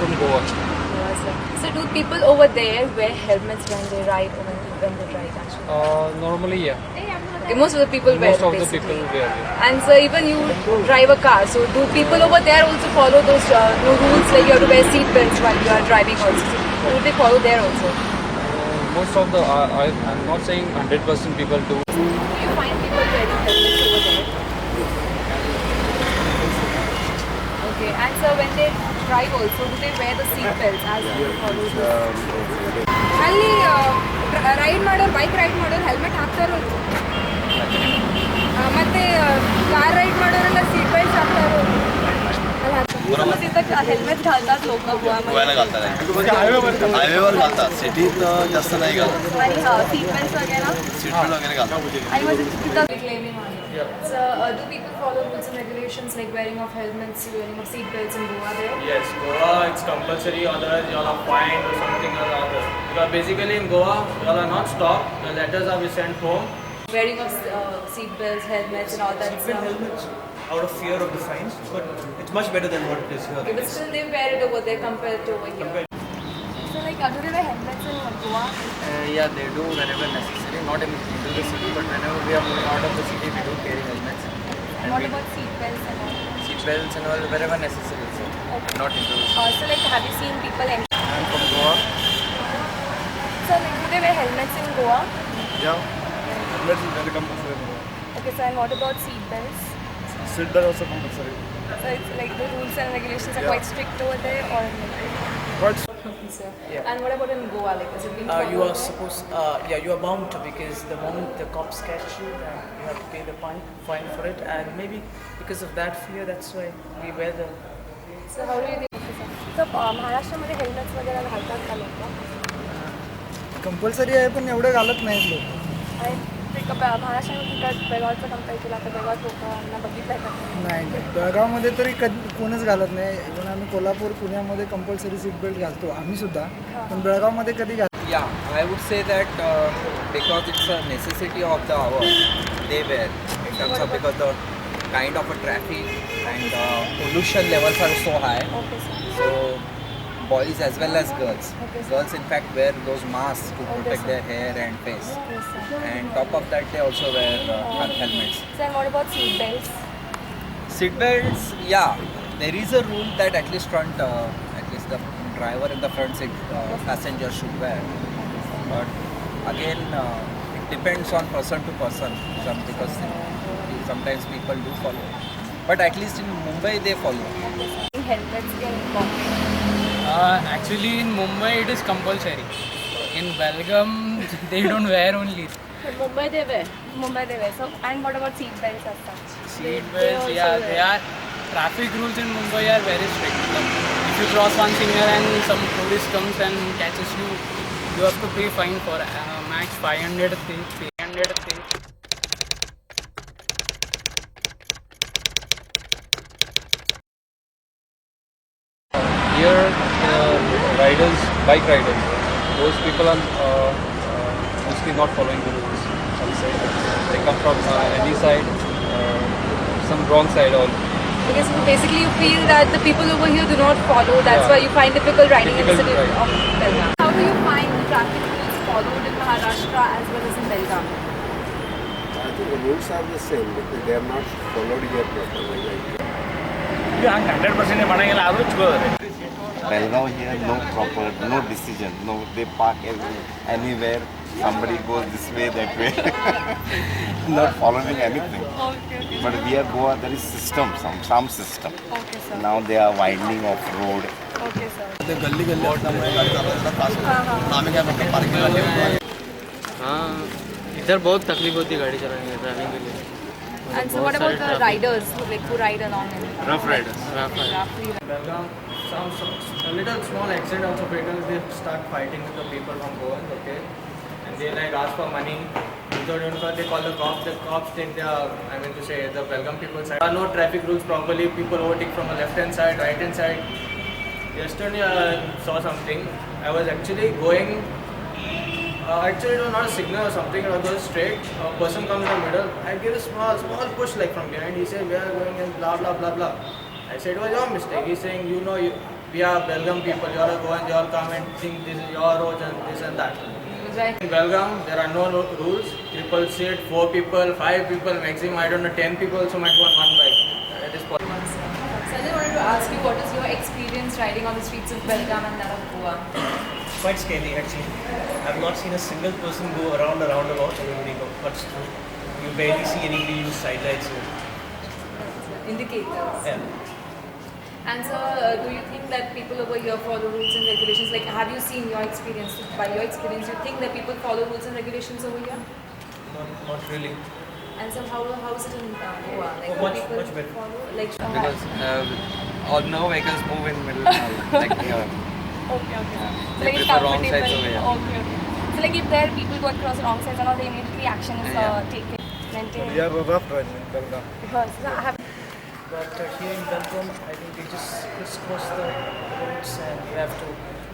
from Goa. So do people over there wear helmets when they ride or when they drive actually? Normally, yeah. Okay, most of the people wear Most it of the basically. people wear it. And so even you drive a car, so do people over there also follow those rules like you have to wear seat belts while you are driving also? So do they follow there also? Most of the, I'm not saying 100% people do. Do you find people wearing helmets over there? Okay, and so when they drive also, do they wear the seat belts as you follow this? ಅಲ್ಲಿ ride ಮಾಡೋರು bike ride ಮಾಡೋರು helmet ಹಾಕ್ತಾರೋ ಮತ್ತೆ car ride ಮಾಡೋರೆಲ್ಲ seat belt ಹಾಕ್ತಾರೋ helmet घालतात लोक गोव्याला घालतात हायवेवर घालतात सिटीत जास्त नाही घालत आणि सीट बेल्ट वगैरे सीट बेल्ट वगैरे घालतात आणि म्हणजे तिथं claiming on it. So do people follow rules and regulations like wearing of helmets, wearing of seat belts in Goa there? Yes, Goa it's compulsory, otherwise you all are fined or something or other. Because basically in Goa, you all are not stopped. The letters are be sent home. Wearing of seat belts, helmets and all that stuff. Helmets out of fear of the fines, but it's much better than what it is here. Okay, but still they wear it over there compared to over here. So like do they wear helmets in Goa? Yeah, they do whenever necessary, not into the city, but whenever we are moving out of the city, we do carry helmets. And what about seat belts and all? Seat belts and all, wherever necessary, so Okay. not into the city. So like have you seen people I'm from Goa. So like do they wear helmets in Goa? Yeah, helmets is very compulsory. Okay, so and what about seat belts? Seat belt also compulsory. So it's like the rules and regulations are Yeah. quite strict over there or But so, and what about in Goa? Like is it being You followed are there? supposed, you are bound to, because the moment the cops catch you, then you have to pay the fine for it, and maybe because of that fear, that's why we wear the. So how do you think? So महाराष्ट्रामध्ये helmets वगैरे घालतात का लोक? Compulsory आहे पण एवढे घालत नाहीत लोक. आणि महाराष्ट्रामध्ये बेळगावचं कंपेअर केलं तर बेळगाव लोकांना बघितलं का? नाही नाही बेळगावमध्ये तरी कधी कोणच घालत नाही. इव्हन आम्ही कोल्हापूर पुण्यामध्ये कंपल्सरी सीट बेल्ट घालतो आम्ही सुद्धा, पण बेळगावमध्ये कधी घाल. Yeah, I would say that because it's a necessity of the hour, they wear in terms of because the kind of a traffic and pollution levels are so high. Okay sir. So boys as well as girls. Okay, sir. Girls in fact wear those masks to Okay, protect sir. their hair and face. Okay sir. And top of that they also wear helmets. So and what about seat belts? Seat belts, yeah, there is a rule that at least the driver and the front seat passenger should wear. But again, it depends on person to person. Because sometimes people do follow. But at least in Mumbai they follow. Helmets in Bombay. Actually, in Mumbai it is compulsory. In Belgium, they don't wear only. Mumbai they wear. So and what about seat belts as such? Seat They belts, also yeah, wear. they are. Traffic rules in Mumbai are very strict. If you cross one signal and some tourist comes and catches you, you have to pay fine for max 500 thing. Here, bike riders, those people are mostly not following the rules. I would say they come from any side, some wrong side or Okay, so basically you feel that the people over here do not follow. That's Yeah. why you find difficult riding in the Difficult city riding. of Belgaum. How do you find the traffic rules followed in Maharashtra as well as in Belgaum? I think the rules are the same because they are not followed here properly. Belgaum here no decision, no, they park anywhere, somebody goes this way, that way, not following anything. Okay. But we are Goa, there is system, some system. Okay, sir. Now they are widening of road. Okay, sir. ते गल्ली गल्ली असल्यामुळे गाडी चालवायला त्रास होतो. आम्ही काय फक्त पार्किंगला ठेवतो. हाँ, इधर बहुत तकलीफ होती है गाड़ी चलाने में, ड्राइविंग के लिए. And so what about the riders who ride along in Rough riders. roughly? Belgaum, a little small accident also vehicles, they start fighting with the people from Goa, okay? And they like ask for money. They call the cops take the Belgaum people side. There are no traffic rules properly, people overtake from the left hand side, right hand side. Yesterday I saw something. I was actually going, actually it was not a signal or something, it was going straight. A person comes in the middle, I give a small push like from behind. He said we are going and blah blah blah blah. I said it was your mistake. He's saying you we are Belgaum people, you all go and you all come and think this is your road and this and that. Right. In Belgaum, there are no rules. Triple seat, 4 people, 5 people, maximum, I don't know, 10 people also might go on one bike. That is possible. So I just wanted to ask you, what is your experience riding on the streets of Belgaum and that of Goa? Quite scary actually. I've not seen a single person go around a roundabout. Everybody cuts through. You barely see anybody use sidelights. Indicators. Yeah. And so, do you think that people over here follow rules and regulations? Like, have you seen your experience? By your experience, you think that people follow rules and regulations over here? Not really. And so, how is it in Goa? Like, Oh, do people much better. follow? Like, Because all no vehicles move in middle, like here. okay. They So, like, it's prefer wrong comfortable. sides over here. Okay. So, like, if there are people go across the wrong sides and all, they immediately action is taken. Maintained. We are rough riding in Belgaum. Because I have. But here in Belgaum, I think they just crisscross the roads and you have to,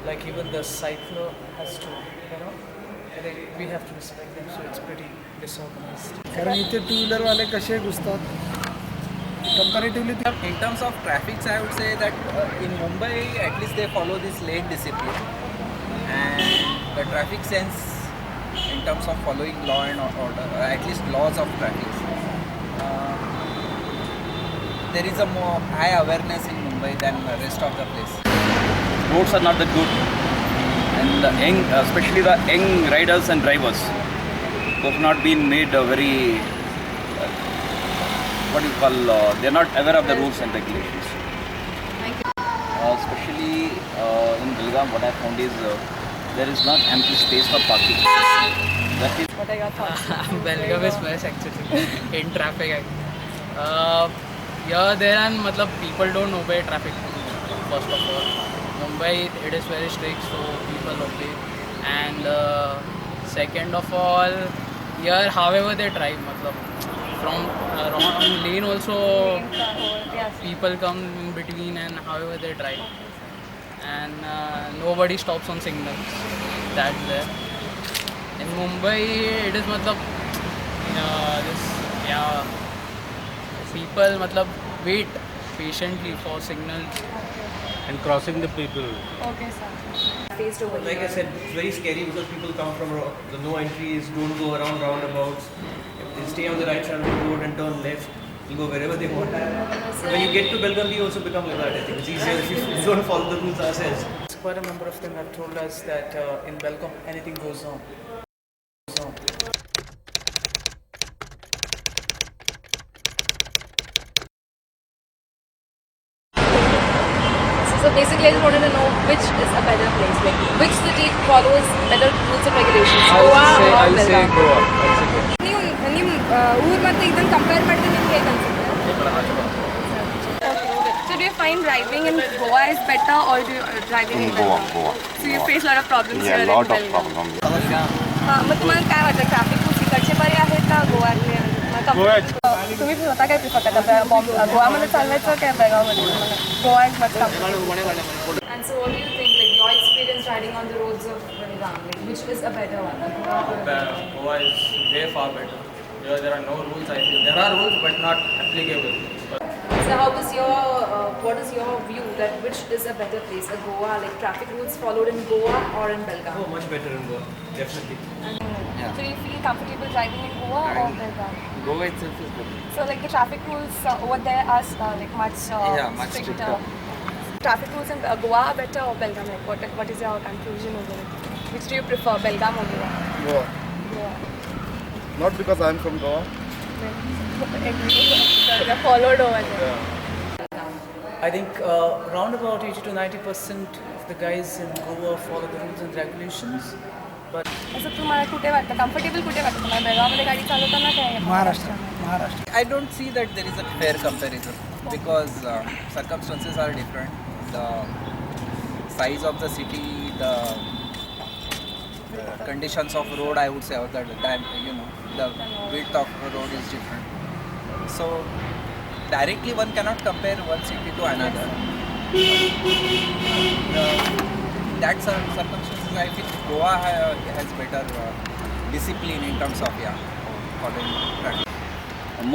like even the cycler has to, I think we have to respect them, so it's pretty disorganized. कारण इथे to व्हीलरवाले कसे घुसतात comparatively In terms of traffic, I would say that in Mumbai, at least they follow this lane discipline. And the traffic sense, in terms of following law and order, at least laws of traffic, there is a more high awareness in Mumbai than the rest of the place. Roads are not that good, and the young, especially the young riders and drivers, who have not been made very, they're not aware of the rules and regulations. Thank you. Especially in Belgaum, what I found is there is not ample space for parking. That is What are your thoughts? Belgaum is best actually in traffic. Yeah, there and people don't obey traffic first of all. Mumbai, it is very strict, so people obey. And second of all, here however they drive, from wrong lane also people come in between and however they drive. And nobody stops on signals. That's there. In Mumbai, it is people wait patiently for signals. and crossing the people. Okay, sir. Faced over Like here. I said, it's very scary because people come from the no entries, don't go around roundabouts. They stay on the right side of the road and turn left. You go wherever they want. But when you get to Belgaum, we also become like that. I think it's easier if you don't follow the rules ourselves. Quite a number of them have told us that in Belgaum anything goes on. So basically, I just wanted to know which is a better place. Like, which city follows better rules and regulations? Goa or I'll say Belgaum? Goa. I'll say Goa. ನೀವು ಊರ್ ಮತ್ತೆ ಇದನ್ನ compare ಮಾಡಿದ್ರೆ ನಿಮ್ಗೆ ಹೇಗೆ ಅನ್ಸುತ್ತೆ? So do you find driving in Goa is better or do you driving in Goa, Belgaum? Goa. So you face a lot of problems Yeah, here lot in of Belgaum. problems. मग तुम्हाला काय वाटतं traffic खूप इकडचे बरे आहेत का गोवातले? तुम्ही स्वतः काय प्रिफर करता गोवामध्ये चालवायचं काय बेळगावमध्ये? Goa is much And so what do you think, like your experience riding on the roads of Belgaum, like which was a better one? Goa is way far better. There are no rules, I feel. There are rules, but not applicable. So how is your, what is your view that which is a better place, a Goa, like traffic rules followed in Goa or in Belgaum? Oh, much better in Goa, definitely. So do you feel comfortable driving in Goa or Belgaum? Goa itself is good. So like the traffic rules over there are like much, much stricter. Traffic rules in Goa are better or Belgaum? Like what is your conclusion over it? Which do you prefer, Belgaum or Goa? Goa. Goa. Not because I'm from Goa. They're followed over there. I think around about 80 to 90% of the guys in Goa follow the rules and regulations. But असं तुम्हाला कुठे वाटतं comfortable कुठे वाटतं तुम्हाला बेळगावमध्ये गाडी चालवताना काय Maharashtra I don't see that there is a fair comparison because circumstances are different. The size of the city, the conditions of road, I would say, or the the width of the road is different. So directly one cannot compare one city to another. In that circumstances, I feel Goa has better discipline in terms of following traffic.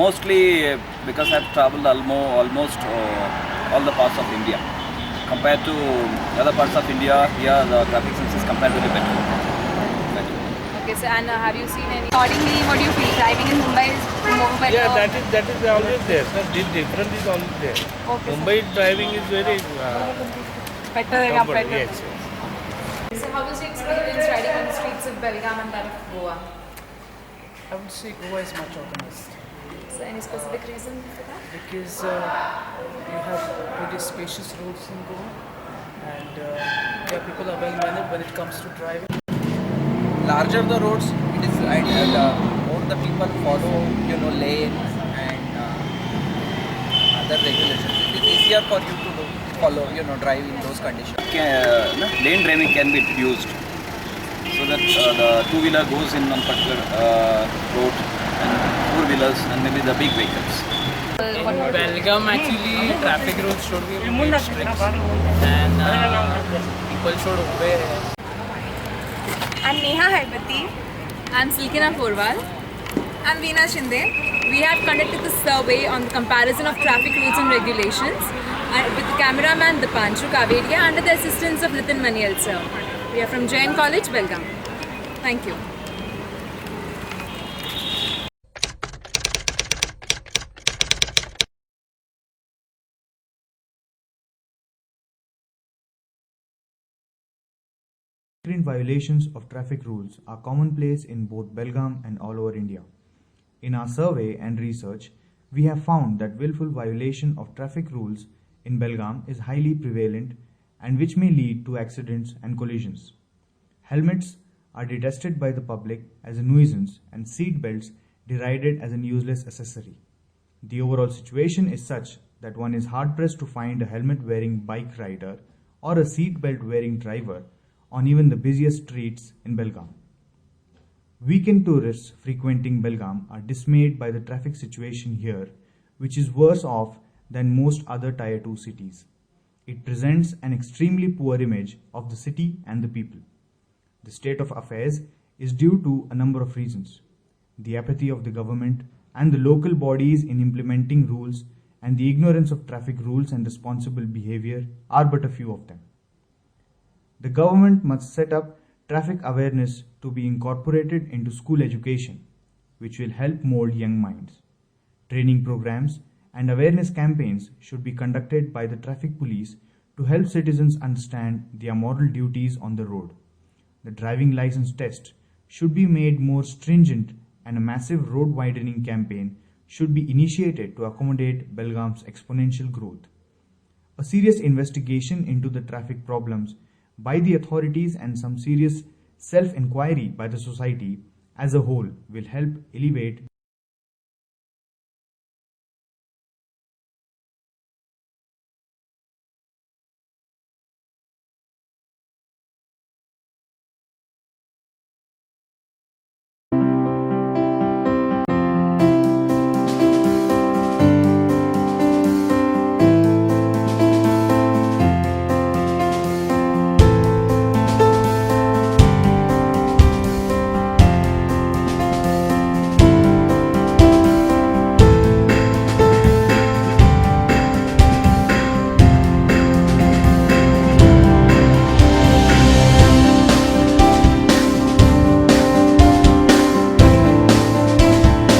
Mostly because I've traveled almost all the parts of India. compared to other parts of India, here the traffic sense is comparatively better. Okay, so and have you seen any? Accordingly, what do you feel? Driving in Mumbai is more better? Yeah, that is always there. So this difference is always there. Okay, Mumbai driving is very better than comfortable. better. Yes. So how was your experience riding on the streets of Belgaum and that of Goa? I would say Goa is much organized So any specific reason for that? because you have pretty spacious roads in Goa, and people are well mannered when it comes to driving. Larger the roads, it is ideal. More the people follow, lanes and other regulations. It is easier for you to follow, drive in those conditions. Lane driving can be introduced so that the two-wheeler goes in on particular road and four-wheelers and maybe the big vehicles. In Belgaum, actually, traffic rules should be made strict and people should obey. I'm Neha Haibati. I'm Silkina Porwal. I'm Veena Shinde. We have conducted the survey on the comparison of traffic rules and regulations with the cameraman Dipanshu Kavedia under the assistance of Nitin Manial sir. We are from Jain College, Belgaum. Thank you. Frequent violations of traffic rules are commonplace in both Belgaum and all over India. In our survey and research, we have found that willful violation of traffic rules in Belgaum is highly prevalent and which may lead to accidents and collisions. Helmets are detested by the public as a nuisance and seat belts derided as an useless accessory. The overall situation is such that one is hard-pressed to find a helmet-wearing bike rider or a seat belt-wearing driver on even the busiest streets in Belgaum. Weekend tourists frequenting Belgaum are dismayed by the traffic situation here, which is worse off than most other Tier 2 cities. It presents an extremely poor image of the city and the people. The state of affairs is due to a number of reasons. The apathy of the government and the local bodies in implementing rules and the ignorance of traffic rules and responsible behavior are but a few of them. The government must set up traffic awareness to be incorporated into school education, which will help mold young minds. Training programs and awareness campaigns should be conducted by the traffic police to help citizens understand their moral duties on the road. The driving license test should be made more stringent and a massive road widening campaign should be initiated to accommodate Belgaum's exponential growth. A serious investigation into the traffic problems by the authorities and some serious self-inquiry by the society as a whole will help elevate